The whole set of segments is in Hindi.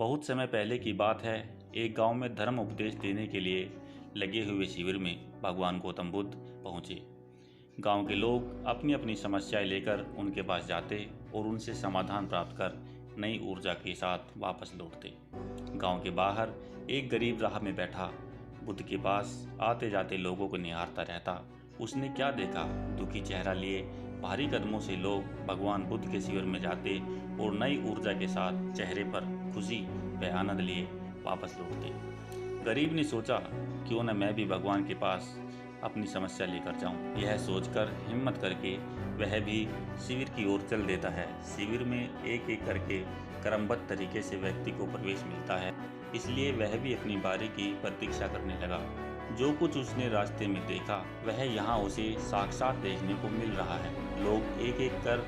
बहुत समय पहले की बात है। एक गांव में धर्म उपदेश देने के लिए लगे हुए शिविर में भगवान गौतम बुद्ध पहुंचे। गांव के लोग अपनी अपनी समस्याएं लेकर उनके पास जाते और उनसे समाधान प्राप्त कर नई ऊर्जा के साथ वापस लौटते। गांव के बाहर एक गरीब राह में बैठा बुद्ध के पास आते जाते लोगों को निहारता रहता। उसने क्या देखा? दुखी चेहरा लिए भारी कदमों से लोग भगवान बुद्ध के शिविर में जाते और नई ऊर्जा के साथ चेहरे पर खुशी व आनंद लिए वापस लौटते। गरीब ने सोचा, क्यों न मैं भी भगवान के पास अपनी समस्या लेकर जाऊं। यह सोचकर हिम्मत करके वह भी शिविर की ओर चल देता है। शिविर में एक एक करके क्रमबद्ध तरीके से व्यक्ति को प्रवेश मिलता है, इसलिए वह भी अपनी बारी की प्रतीक्षा करने लगा। जो कुछ उसने रास्ते में देखा वह यहाँ उसे साक्षात देखने को मिल रहा है। लोग एक एक कर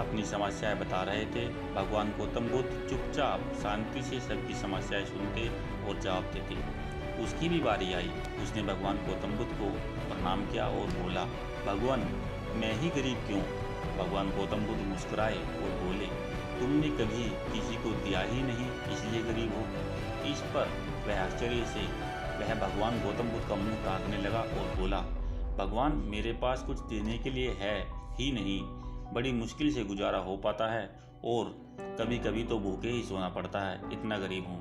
अपनी समस्याएं बता रहे थे। भगवान गौतम बुद्ध चुपचाप शांति से सबकी समस्याएं सुनते और जवाब देते। उसकी भी बारी आई। उसने भगवान गौतम बुद्ध को प्रणाम किया और बोला, भगवान मैं ही गरीब क्यों? भगवान गौतम बुद्ध मुस्कुराए और बोले, तुमने कभी किसी को दिया ही नहीं, इसलिए गरीब हो। इस पर वह आश्चर्य से वह भगवान गौतम बुद्ध का मुंह ताकने लगा और बोला, भगवान मेरे पास कुछ देने के लिए है ही नहीं, बड़ी मुश्किल से गुजारा हो पाता है और कभी कभी तो भूखे ही सोना पड़ता है, इतना गरीब हूँ।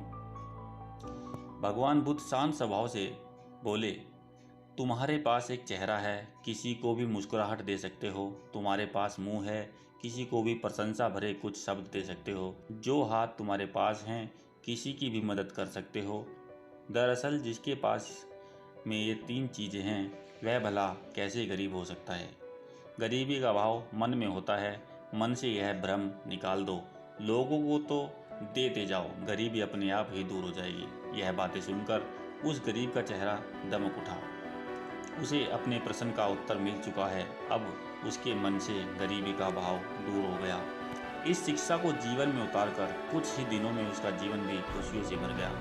भगवान बुद्ध शांत स्वभाव से बोले, तुम्हारे पास एक चेहरा है, किसी को भी मुस्कुराहट दे सकते हो। तुम्हारे पास मुंह है, किसी को भी प्रशंसा भरे कुछ शब्द दे सकते हो। जो हाथ तुम्हारे पास हैं, किसी की भी मदद कर सकते हो। दरअसल जिसके पास में ये तीन चीज़ें हैं वह भला कैसे गरीब हो सकता है। गरीबी का भाव मन में होता है, मन से यह भ्रम निकाल दो। लोगों को तो देते जाओ, गरीबी अपने आप ही दूर हो जाएगी। यह बातें सुनकर उस गरीब का चेहरा दमक उठा। उसे अपने प्रश्न का उत्तर मिल चुका है। अब उसके मन से गरीबी का भाव दूर हो गया। इस शिक्षा को जीवन में उतारकर कुछ ही दिनों में उसका जीवन भी खुशियों से भर गया।